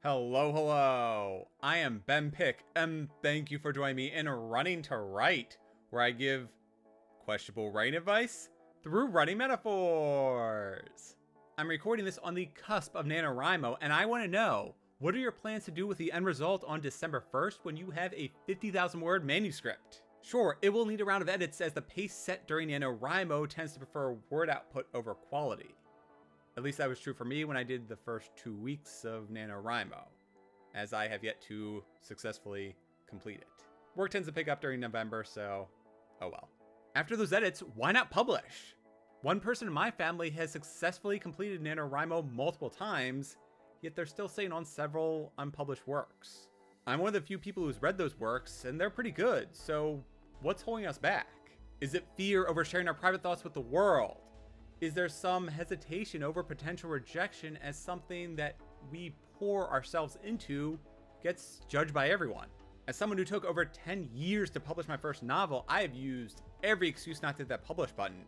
Hello, hello. I am Ben Pick, and thank you for joining me in Running to Write, where I give questionable writing advice through writing metaphors. I'm recording this on the cusp of NaNoWriMo, and I want to know, what are your plans to do with the end result on December 1st when you have a 50,000 word manuscript? Sure, it will need a round of edits as the pace set during NaNoWriMo tends to prefer word output over quality. At least that was true for me when I did the first 2 weeks of NaNoWriMo, as I have yet to successfully complete it. Work tends to pick up during November, so oh well. After those edits, why not publish? One person in my family has successfully completed NaNoWriMo multiple times, yet they're still sitting on several unpublished works. I'm one of the few people who's read those works, and they're pretty good, so what's holding us back? Is it fear over sharing our private thoughts with the world? Is there some hesitation over potential rejection as something that we pour ourselves into gets judged by everyone? As someone who took over 10 years to publish my first novel, I have used every excuse not to hit that publish button.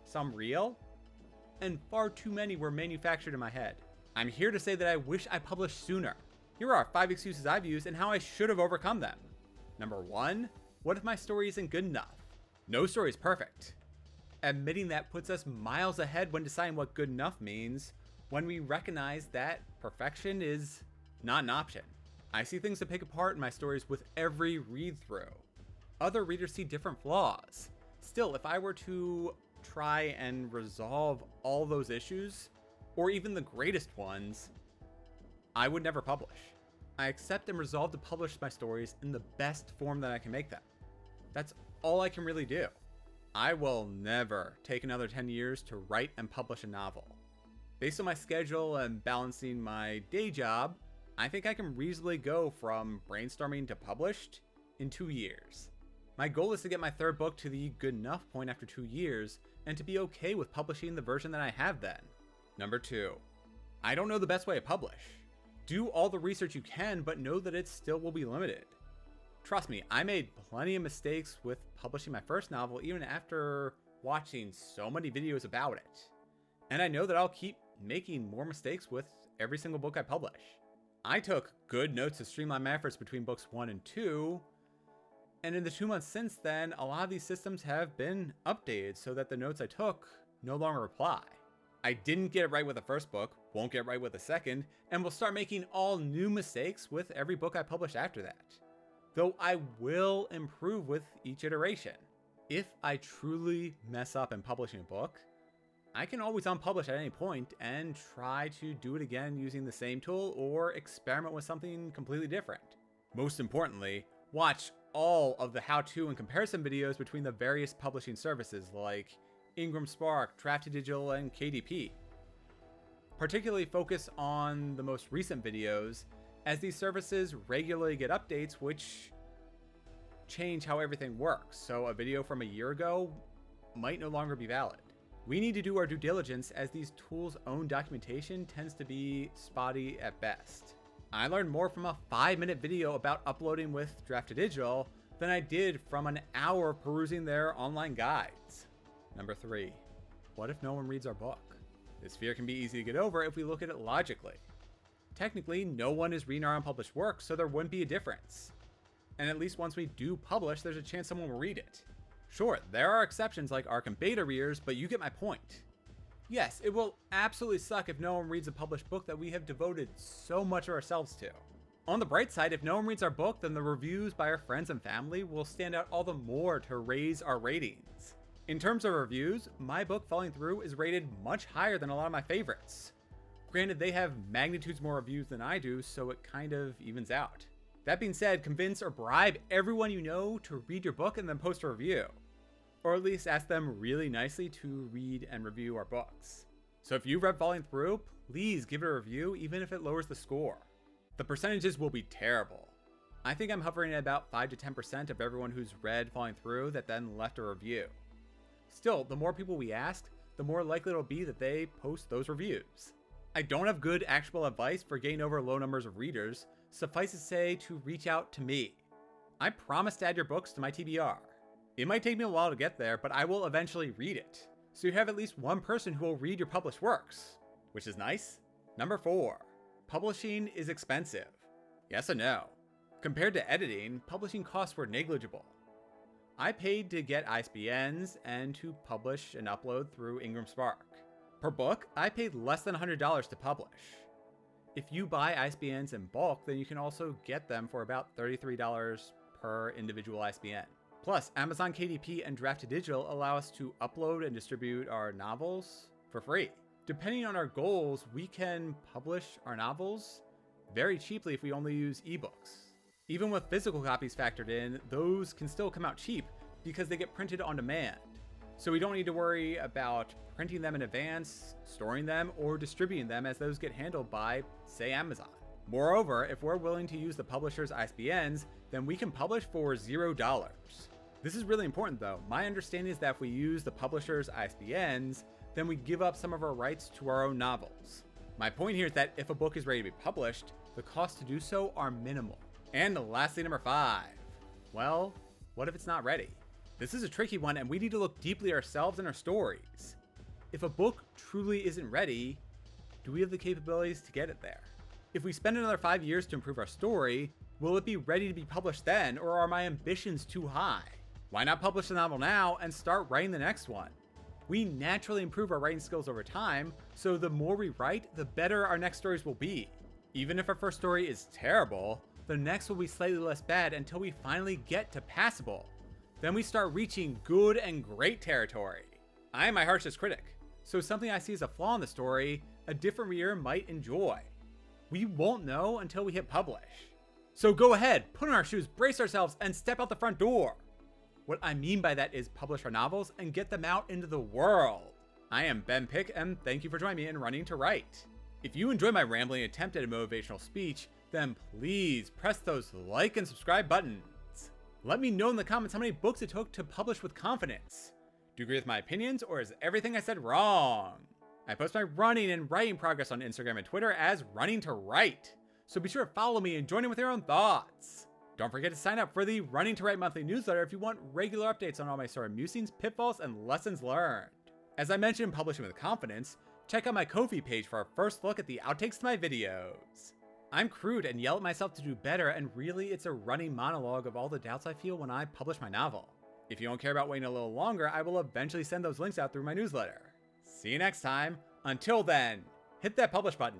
Some real, and far too many were manufactured in my head. I'm here to say that I wish I published sooner. Here are 5 excuses I've used and how I should have overcome them. Number 1, what if my story isn't good enough? No story is perfect. Admitting that puts us miles ahead when deciding what good enough means, when we recognize that perfection is not an option. I see things to pick apart in my stories with every read through. Other readers see different flaws. Still, if I were to try and resolve all those issues, or even the greatest ones, I would never publish. I accept and resolve to publish my stories in the best form that I can make them. That's all I can really do. I will never take another 10 years to write and publish a novel. Based on my schedule and balancing my day job, I think I can reasonably go from brainstorming to published in 2 years. My goal is to get my 3rd book to the good enough point after 2 years, and to be okay with publishing the version that I have then. Number 2, I don't know the best way to publish. Do all the research you can, but know that it still will be limited. Trust me, I made plenty of mistakes with publishing my first novel even after watching so many videos about it. And I know that I'll keep making more mistakes with every single book I publish. I took good notes to streamline my efforts between books 1 and 2, and in the 2 months since then, a lot of these systems have been updated so that the notes I took no longer apply. I didn't get it right with the first book, won't get it right with the second, and will start making all new mistakes with every book I publish after that. Though I will improve with each iteration. If I truly mess up in publishing a book, I can always unpublish at any point and try to do it again using the same tool or experiment with something completely different. Most importantly, watch all of the how-to and comparison videos between the various publishing services like Ingram Spark, Drafted Digital, and KDP. Particularly focus on the most recent videos, as these services regularly get updates which change how everything works, so a video from a year ago might no longer be valid. We need to do our due diligence as these tools' own documentation tends to be spotty at best. I learned more from a 5-minute video about uploading with Drafted Digital than I did from an hour perusing their online guides. Number 3, what if no one reads our book? This fear can be easy to get over if we look at it logically. Technically, no one is reading our unpublished work, so there wouldn't be a difference. And at least once we do publish, there's a chance someone will read it. Sure, there are exceptions like ARC and beta readers, but you get my point. Yes, it will absolutely suck if no one reads a published book that we have devoted so much of ourselves to. On the bright side, if no one reads our book, then the reviews by our friends and family will stand out all the more to raise our ratings. In terms of reviews, my book Falling Through is rated much higher than a lot of my favorites. Granted, they have magnitudes more reviews than I do, so it kind of evens out. That being said, convince or bribe everyone you know to read your book and then post a review. Or at least ask them really nicely to read and review our books. So if you've read Falling Through, please give it a review even if it lowers the score. The percentages will be terrible. I think I'm hovering at about 5 to 10% of everyone who's read Falling Through that then left a review. Still, the more people we ask, the more likely it'll be that they post those reviews. I don't have good actionable advice for getting over low numbers of readers, suffice to say to reach out to me. I promise to add your books to my TBR. It might take me a while to get there, but I will eventually read it. So you have at least one person who will read your published works, which is nice. Number 4, publishing is expensive. Yes and no. Compared to editing, publishing costs were negligible. I paid to get ISBNs and to publish and upload through Ingram Spark. Per book, I paid less than $100 to publish. If you buy ISBNs in bulk, then you can also get them for about $33 per individual ISBN. Plus, Amazon KDP and Draft2Digital allow us to upload and distribute our novels for free. Depending on our goals, we can publish our novels very cheaply if we only use ebooks. Even with physical copies factored in, those can still come out cheap because they get printed on demand. So we don't need to worry about printing them in advance, storing them, or distributing them as those get handled by, say, Amazon. Moreover, if we're willing to use the publisher's ISBNs, then we can publish for $0. This is really important though. My understanding is that if we use the publisher's ISBNs, then we give up some of our rights to our own novels. My point here is that if a book is ready to be published, the costs to do so are minimal. And lastly, number 5. Well, what if it's not ready? This is a tricky one, and we need to look deeply at ourselves and our stories. If a book truly isn't ready, do we have the capabilities to get it there? If we spend another 5 years to improve our story, will it be ready to be published then, or are my ambitions too high? Why not publish the novel now and start writing the next one? We naturally improve our writing skills over time, so the more we write, the better our next stories will be. Even if our first story is terrible, the next will be slightly less bad until we finally get to passable. Then we start reaching good and great territory. I am my harshest critic, so something I see as a flaw in the story, a different reader might enjoy. We won't know until we hit publish. So go ahead, put on our shoes, brace ourselves, and step out the front door. What I mean by that is publish our novels and get them out into the world. I am Ben Pick, and thank you for joining me in Running to Write. If you enjoy my rambling attempt at a motivational speech, then please press those like and subscribe buttons. Let me know in the comments how many books it took to publish with confidence. Do you agree with my opinions, or is everything I said wrong? I post my running and writing progress on Instagram and Twitter as Running to Write, so be sure to follow me and join in with your own thoughts. Don't forget to sign up for the Running to Write monthly newsletter if you want regular updates on all my story musings, pitfalls, and lessons learned. As I mentioned in Publishing with Confidence, check out my Ko-fi page for a first look at the outtakes to my videos. I'm crude and yell at myself to do better, and really it's a running monologue of all the doubts I feel when I publish my novel. If you don't care about waiting a little longer, I will eventually send those links out through my newsletter. See you next time. Until then, hit that publish button.